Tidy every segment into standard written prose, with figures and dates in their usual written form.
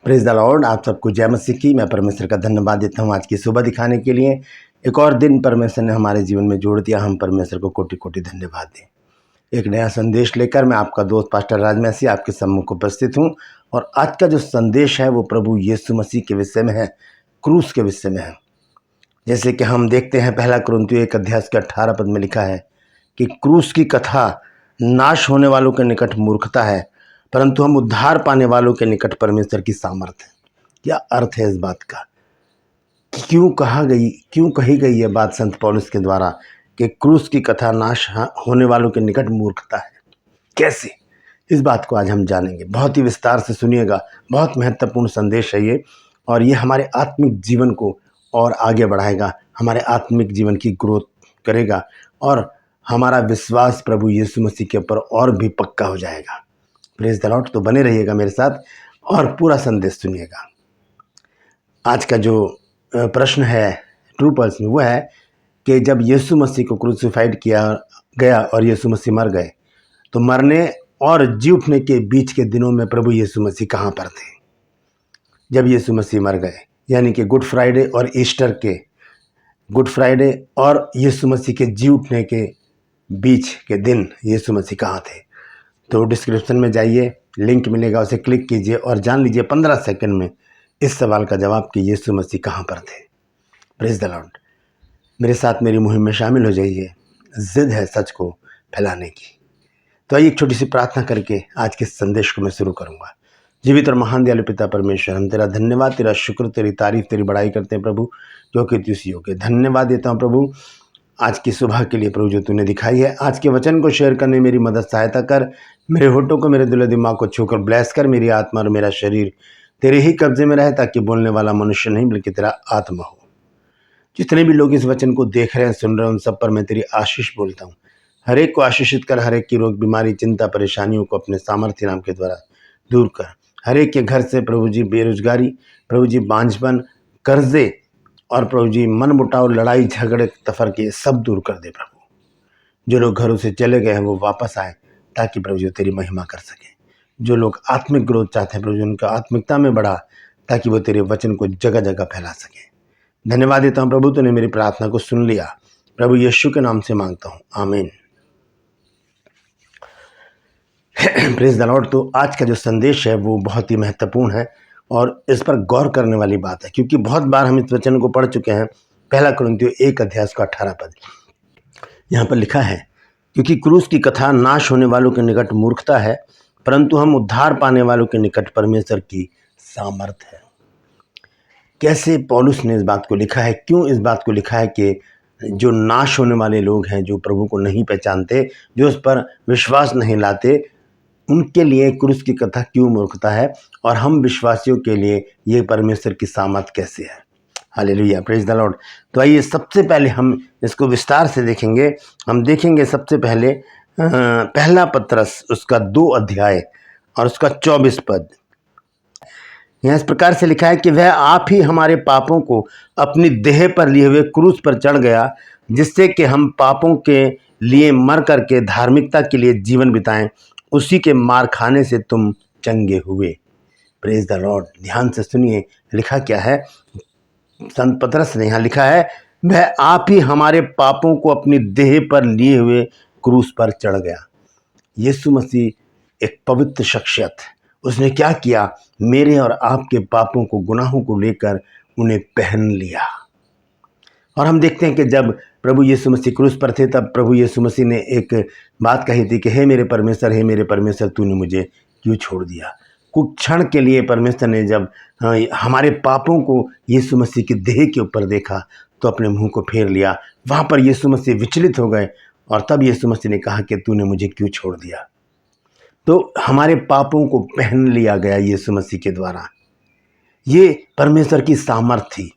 Praise the Lord. आप सबको जय मसीह की। मैं परमेश्वर का धन्यवाद देता हूँ आज की सुबह दिखाने के लिए। एक और दिन परमेश्वर ने हमारे जीवन में जोड़ दिया। हम परमेश्वर को कोटि कोटि धन्यवाद दें। एक नया संदेश लेकर मैं आपका दोस्त पास्टर राजमसी आपके सम्मुख उपस्थित हूँ। और आज का जो संदेश है वो प्रभु यीशु मसीह के विषय में है, क्रूस के विषय में है। जैसे कि हम देखते हैं 1 कुरिन्थियों 1 के 18 पद में लिखा है कि क्रूस की कथा नाश होने वालों के निकट मूर्खता है, परंतु हम उद्धार पाने वालों के निकट परमेश्वर की सामर्थ्य है। क्या अर्थ है इस बात का? क्यों कही गई ये बात संत पौलुस के द्वारा कि क्रूस की कथा नाश होने वालों के निकट मूर्खता है? कैसे? इस बात को आज हम जानेंगे। बहुत ही विस्तार से सुनिएगा। बहुत महत्वपूर्ण संदेश है ये, और ये हमारे आत्मिक जीवन को और आगे बढ़ाएगा, हमारे आत्मिक जीवन की ग्रोथ करेगा, और हमारा विश्वास प्रभु यीशु मसीह के ऊपर और भी पक्का हो जाएगा। Praise the Lord. तो बने रहिएगा मेरे साथ और पूरा संदेश सुनिएगा। आज का जो प्रश्न है ट्रू पल्स में वो है कि जब यीशु मसीह को क्रूसिफाइड किया गया और यीशु मसीह मर गए, तो मरने और जी उठने के बीच के दिनों में प्रभु यीशु मसीह कहाँ पर थे? जब यीशु मसीह मर गए, यानी कि गुड फ्राइडे और ईस्टर के, गुड फ्राइडे और यीशु मसीह के जी उठने के बीच के दिन यीशु मसीह कहाँ थे? तो डिस्क्रिप्शन में जाइए, लिंक मिलेगा, उसे क्लिक कीजिए और जान लीजिए 15 सेकंड में इस सवाल का जवाब कि यीशु मसीह कहाँ पर थे। Praise the Lord. मेरे साथ मेरी मुहिम में शामिल हो जाइए। जिद है सच को फैलाने की। तो आइए एक छोटी सी प्रार्थना करके आज के संदेश को मैं शुरू करूंगा। जीवित और महान दयालु पिता परमेश्वर, हम तेरा धन्यवाद, तेरा शुक्र, तेरी तारीफ, तेरी बड़ाई करते हैं प्रभु, जो कि तुझ योग्य। धन्यवाद देता हूँ प्रभु आज की सुबह के लिए प्रभु, जो तूने दिखाई है। आज के वचन को शेयर करने मेरी मदद सहायता कर। मेरे होठों को, मेरे दिल दिमाग को छूकर ब्लेस कर। मेरी आत्मा और मेरा शरीर तेरे ही कब्जे में रहे, ताकि बोलने वाला मनुष्य नहीं बल्कि तेरा आत्मा हो। जितने भी लोग इस वचन को देख रहे हैं, सुन रहे हैं, उन सब पर मैं तेरी आशीष बोलता हूँ। हर एक को आशीषित कर। हर एक की रोग, बीमारी, चिंता, परेशानियों को अपने सामर्थ्य नाम के द्वारा दूर कर। हर एक के घर से प्रभु जी बेरोजगारी, प्रभु जी बांझपन, कर्जे और प्रभु जी मन मुटाव, लड़ाई झगड़े, तफरके सब दूर कर दे प्रभु। जो लोग घरों से चले गए हैं वो वापस आए, ताकि प्रभु जी तेरी महिमा कर सके। जो लोग आत्मिक ग्रोथ चाहते हैं प्रभु जी, उनका आत्मिकता में बढ़ा, ताकि वो तेरे वचन को जगह जगह फैला सके। धन्यवाद देता हूँ प्रभु, तूने मेरी प्रार्थना को सुन लिया। प्रभु यीशु के नाम से मांगता हूँ, आमीन। Praise the Lord. तो आज का जो संदेश है वो बहुत ही महत्वपूर्ण है और इस पर गौर करने वाली बात है, क्योंकि बहुत बार हम इस वचन को पढ़ चुके हैं। 1 कुरिन्थियों 1 का 18 पद यहाँ पर लिखा है, क्योंकि क्रूस की कथा नाश होने वालों के निकट मूर्खता है, परंतु हम उद्धार पाने वालों के निकट परमेश्वर की सामर्थ्य है। कैसे पौलुस ने इस बात को लिखा है? क्यों इस बात को लिखा है कि जो नाश होने वाले लोग हैं, जो प्रभु को नहीं पहचानते, जो उस पर विश्वास नहीं लाते, उनके लिए क्रूस की कथा क्यों मूर्खता है, और हम विश्वासियों के लिए ये परमेश्वर की सामर्थ कैसे है? Hallelujah, praise the Lord. तो आइए सबसे पहले हम इसको विस्तार से देखेंगे। हम देखेंगे सबसे पहले पहला पत्रस उसका 2 अध्याय और उसका 24 पद। यहाँ इस प्रकार से लिखा है कि वह आप ही हमारे पापों को अपनी देह पर लिए हुए क्रूस पर चढ़ गया, जिससे कि हम पापों के लिए मर करके धार्मिकता के लिए जीवन बिताएं। उसी के मार खाने से तुम चंगे हुए। Praise the Lord. ध्यान से सुनिए, लिखा क्या है संत पतरस ने? यहाँ लिखा है, वह आप ही हमारे पापों को अपनी देह पर लिए हुए क्रूस पर चढ़ गया। यीशु मसीह एक पवित्र शख्सियत, उसने क्या किया? मेरे और आपके पापों को, गुनाहों को लेकर उन्हें पहन लिया। और हम देखते हैं कि जब प्रभु यीशु मसीह क्रूस पर थे, तब प्रभु यीशु मसीह ने एक बात कही थी कि हे मेरे परमेश्वर, तूने मुझे क्यों छोड़ दिया? कुछ क्षण के लिए परमेश्वर ने जब हमारे पापों को यीशु मसीह की देह के ऊपर देखा, तो अपने मुंह को फेर लिया। वहाँ पर यीशु मसीह विचलित हो गए, और तब यीशु मसीह ने कहा कि तूने मुझे क्यों छोड़ दिया? तो हमारे पापों को पहन लिया गया यीशु मसीह के द्वारा। ये परमेश्वर की सामर्थ थी।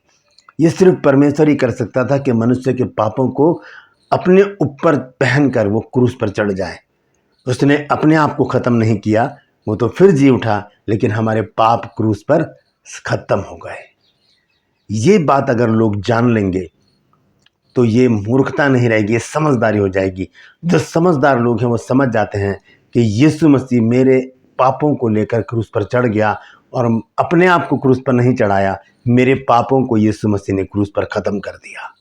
ये सिर्फ परमेश्वर ही कर सकता था कि मनुष्य के पापों को अपने ऊपर पहनकर वो क्रूस पर चढ़ जाए। उसने अपने आप को ख़त्म नहीं किया, वो तो फिर जी उठा, लेकिन हमारे पाप क्रूस पर ख़त्म हो गए। ये बात अगर लोग जान लेंगे तो ये मूर्खता नहीं रहेगी, ये समझदारी हो जाएगी। जो समझदार लोग हैं वो समझ जाते हैं कि यीशु मसीह मेरे पापों को लेकर क्रूस पर चढ़ गया, और अपने आप को क्रूस पर नहीं चढ़ाया, मेरे पापों को यीशु मसीह ने क्रूस पर ख़त्म कर दिया।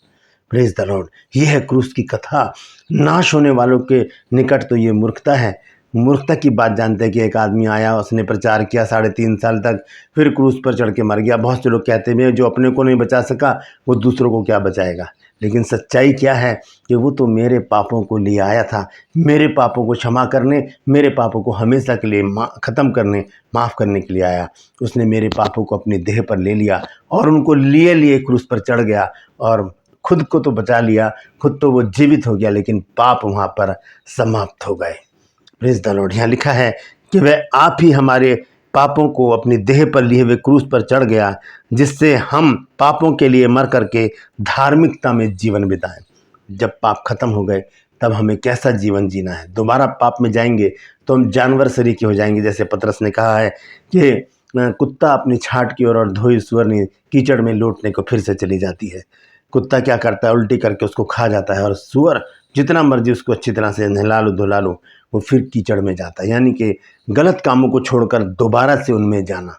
Praise the Lord. ये है क्रूस की कथा। नाश होने वालों के निकट तो ये मूर्खता है। मूर्खता की बात जानते हैं कि एक आदमी आया, उसने प्रचार किया 3.5 साल तक, फिर क्रूस पर चढ़ के मर गया। बहुत से लोग कहते हैं जो अपने को नहीं बचा सका वो दूसरों को क्या बचाएगा। लेकिन सच्चाई क्या है कि वो तो मेरे पापों को लिए आया था, मेरे पापों को क्षमा करने, मेरे पापों को हमेशा के लिए ख़त्म करने, माफ़ करने के लिए आया। उसने मेरे पापों को अपनी देह पर ले लिया और उनको लिए लिए क्रूस पर चढ़ गया और खुद को तो बचा लिया, खुद तो वो जीवित हो गया, लेकिन पाप वहाँ पर समाप्त हो गए। Praise the Lord. यहाँ लिखा है कि वह आप ही हमारे पापों को अपनी देह पर लिए हुए क्रूस पर चढ़ गया, जिससे हम पापों के लिए मर करके धार्मिकता में जीवन बिताएं। जब पाप खत्म हो गए तब हमें कैसा जीवन जीना है। दोबारा पाप में जाएंगे तो हम जानवर सरीखे हो जाएंगे। जैसे पतरस ने कहा है कि कुत्ता अपनी छाट की ओर और धोई सुअरनी कीचड़ में लौटने को फिर से चली जाती है। कुत्ता क्या करता है, उल्टी करके उसको खा जाता है, और सुअर जितना मर्जी उसको अच्छी तरह से नहला लो धुला लो, वो फिर कीचड़ में जाता है। यानी कि गलत कामों को छोड़कर दोबारा से उनमें जाना।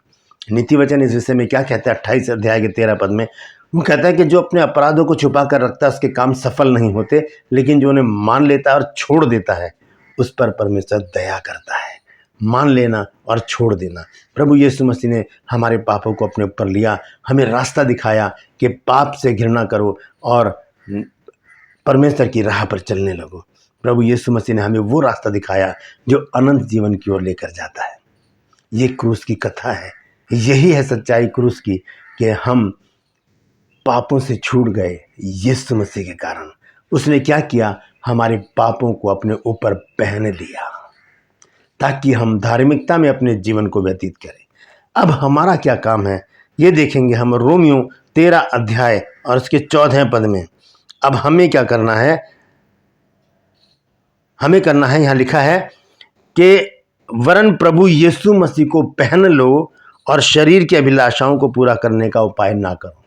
नीति वचन इस विषय में क्या कहता है, 28 अध्याय के 13 पद में वो कहता है कि जो अपने अपराधों को छुपा कर रखता है उसके काम सफल नहीं होते, लेकिन जो उन्हें मान लेता है और छोड़ देता है उस पर परमेश्वर दया करता है। मान लेना और छोड़ देना। प्रभु यीशु मसीह ने हमारे पापों को अपने ऊपर लिया, हमें रास्ता दिखाया कि पाप से घृणा करो और परमेश्वर की राह पर चलने लगो। प्रभु यीशु मसीह ने हमें वो रास्ता दिखाया जो अनंत जीवन की ओर लेकर जाता है। ये क्रूस की कथा है। यही है सच्चाई क्रूस की कि हम पापों से छूट गए यीशु मसीह के कारण। उसने क्या किया, हमारे पापों को अपने ऊपर पहन लिया ताकि हम धार्मिकता में अपने जीवन को व्यतीत करें। अब हमारा क्या काम है ये देखेंगे हम रोमियो 13 अध्याय और उसके 14 पद में। अब हमें क्या करना है, हमें करना है, यहाँ लिखा है कि वरन प्रभु यीशु मसीह को पहन लो और शरीर की अभिलाषाओं को पूरा करने का उपाय ना करो।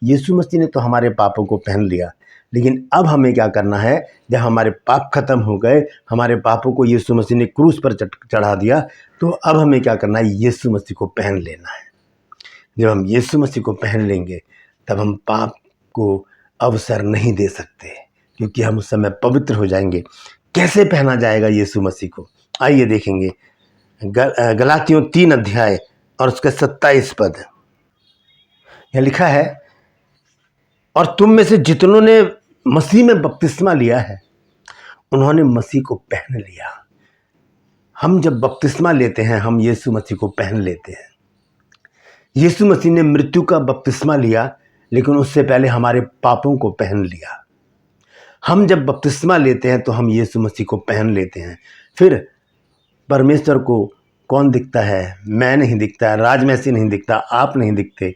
यीशु मसीह ने तो हमारे पापों को पहन लिया, लेकिन अब हमें क्या करना है, जब हमारे पाप खत्म हो गए, हमारे पापों को यीशु मसीह ने क्रूस पर चढ़ा दिया, तो अब हमें क्या करना है, यीशु मसीह को पहन लेना है। जब हम यीशु मसीह को पहन लेंगे तब हम पाप को अवसर नहीं दे सकते, क्योंकि हम उस समय पवित्र हो जाएंगे। कैसे पहना जाएगा यीशु मसीह को, आइए देखेंगे। गलातियों 3 अध्याय और उसके 27 पद। यह लिखा है, और तुम में से जितनों ने मसीह में बपतिस्मा लिया है उन्होंने मसीह को पहन लिया। हम जब बपतिस्मा लेते हैं हम यीशु मसीह को पहन लेते हैं। यीशु मसीह ने मृत्यु का बपतिस्मा लिया, लेकिन उससे पहले हमारे पापों को पहन लिया। हम जब बपतिस्मा लेते हैं तो हम यीशु मसीह को पहन लेते हैं। फिर परमेश्वर को कौन दिखता है, मैं नहीं दिखता है, राज मसीह नहीं दिखता, आप नहीं दिखते,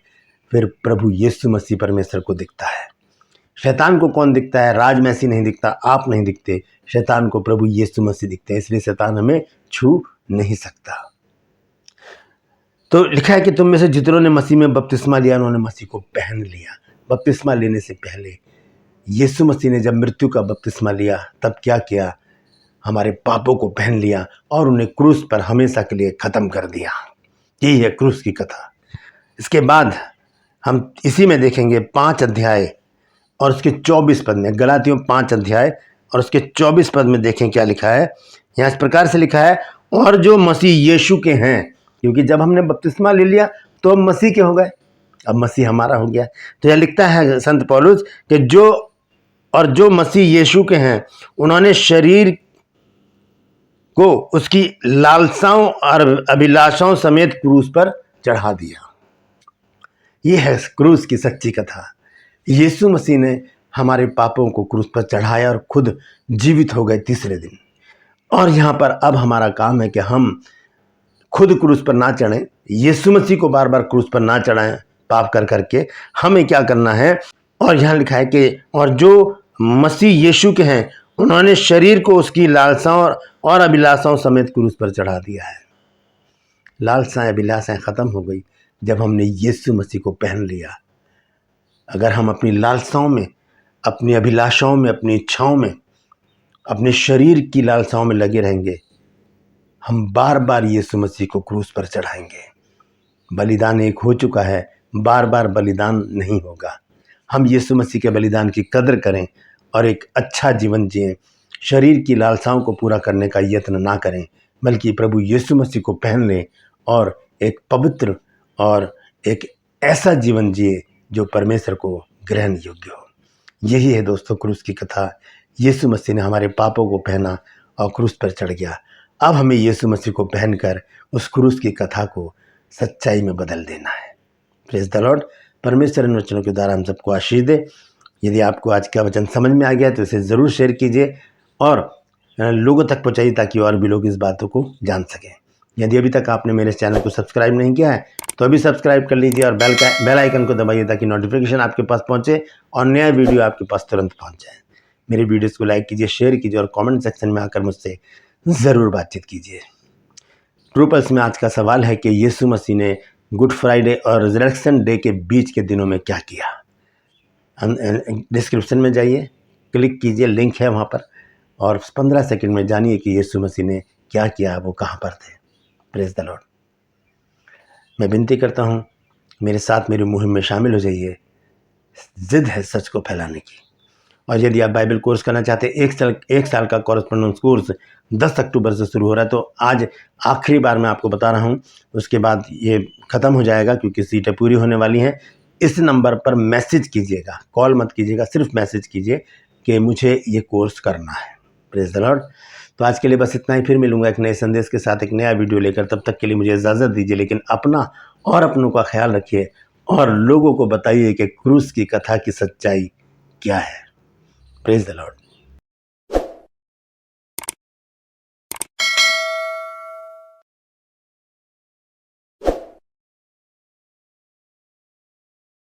फिर प्रभु यीशु मसीह परमेश्वर को दिखता है। शैतान को कौन दिखता है, राज मसीह नहीं दिखता, आप नहीं दिखते, शैतान को प्रभु यीशु मसीह दिखते हैं, इसलिए शैतान हमें छू नहीं सकता। तो लिखा है कि तुम में से जितनों ने मसीह में बपतिस्मा लिया उन्होंने मसीह को पहन लिया। बपतिस्मा लेने से पहले यीशु मसीह ने जब मृत्यु का बपतिस्मा लिया तब क्या किया, हमारे पापों को पहन लिया और उन्हें क्रूस पर हमेशा के लिए ख़त्म कर दिया। यही है क्रूस की कथा। इसके बाद हम इसी में देखेंगे 5 अध्याय और उसके 24 पद में। गलातियों 5 अध्याय और उसके 24 पद में देखें क्या लिखा है। यहाँ इस प्रकार से लिखा है, और जो मसीह यीशु के हैं, क्योंकि जब हमने बपतिस्मा ले लिया तो हम मसीह के हो गए, अब मसीह हमारा हो गया। तो यह लिखता है संत पौलुस कि जो मसीह यीशु के हैं उन्होंने शरीर को उसकी लालसाओं और अभिलाषाओं समेत क्रूस पर चढ़ा दिया। यह है क्रूस की सच्ची कथा। यीशु मसीह ने हमारे पापों को क्रूस पर चढ़ाया और खुद जीवित हो गए तीसरे दिन। और यहाँ पर अब हमारा काम है कि हम खुद क्रूस पर ना चढ़ें, यीशु मसीह को बार बार क्रूस पर ना चढ़ाएं पाप कर करके। हमें क्या करना है, और यहाँ लिखा है कि और जो मसीह यीशु के हैं उन्होंने शरीर को उसकी लालसाओं और अभिलाषाओं समेत क्रूस पर चढ़ा दिया है। लालसाएं अभिलाषाएं खत्म हो गई जब हमने यीशु मसीह को पहन लिया। अगर हम अपनी लालसाओं में, अपनी अभिलाषाओं में, अपनी इच्छाओं में, अपने शरीर की लालसाओं में लगे रहेंगे, हम बार बार यीशु मसीह को क्रूस पर चढ़ाएंगे। बलिदान एक हो चुका है, बार बार बलिदान नहीं होगा। हम यीशु मसीह के बलिदान की कदर करें और एक अच्छा जीवन जिएं। शरीर की लालसाओं को पूरा करने का यत्न ना करें, बल्कि प्रभु यीशु मसीह को पहन लें और एक पवित्र और एक ऐसा जीवन जिए जो परमेश्वर को ग्रहण योग्य हो। यही है दोस्तों क्रूस की कथा। यीशु मसीह ने हमारे पापों को पहना और क्रूस पर चढ़ गया। अब हमें यीशु मसीह को पहनकर उस क्रूस की कथा को सच्चाई में बदल देना है। Praise the Lord. परमेश्वर इन वचनों के द्वारा हम सबको आशीष दे। यदि आपको आज का वचन समझ में आ गया तो इसे ज़रूर शेयर कीजिए और लोगों तक पहुँचाइए ताकि और भी लोग इस बातों को जान सकें। यदि अभी तक आपने मेरे चैनल को सब्सक्राइब नहीं किया है तो अभी सब्सक्राइब कर लीजिए और बेल आइकन को दबाइए ताकि नोटिफिकेशन आपके पास पहुँचे और नया वीडियो आपके पास तुरंत पहुँच जाए। मेरे वीडियोज़ को लाइक कीजिए, शेयर कीजिए और कमेंट सेक्शन में आकर मुझसे ज़रूर बातचीत कीजिए। ट्रू पल्स में आज का सवाल है कि यीशु मसीह ने गुड फ्राइडे और रिजरेक्शन डे के बीच के दिनों में क्या किया। डिस्क्रिप्शन में जाइए, क्लिक कीजिए, लिंक है वहाँ पर, और 15 सेकंड में जानिए कि यीशु मसीह ने क्या किया, वो कहाँ पर थे। Praise the Lord. मैं विनती करता हूँ मेरे साथ मेरी मुहिम में शामिल हो जाइए। जिद है सच को फैलाने की। और यदि आप बाइबल कोर्स करना चाहते हैं, एक साल का कॉरेस्पॉन्डेंस कोर्स 10 अक्टूबर से शुरू हो रहा है। तो आज आखिरी बार मैं आपको बता रहा हूँ, उसके बाद ये ख़त्म हो जाएगा क्योंकि सीटें पूरी होने वाली हैं। इस नंबर पर मैसेज कीजिएगा, कॉल मत कीजिएगा, सिर्फ मैसेज कीजिए कि मुझे ये कोर्स करना है। Praise the Lord. तो आज के लिए बस इतना ही। फिर मिलूंगा एक नए संदेश के साथ, एक नया वीडियो लेकर। तब तक के लिए मुझे इजाज़त दीजिए, लेकिन अपना और अपनों का ख्याल रखिए और लोगों को बताइए कि क्रूस की कथा की सच्चाई क्या है। Praise the Lord.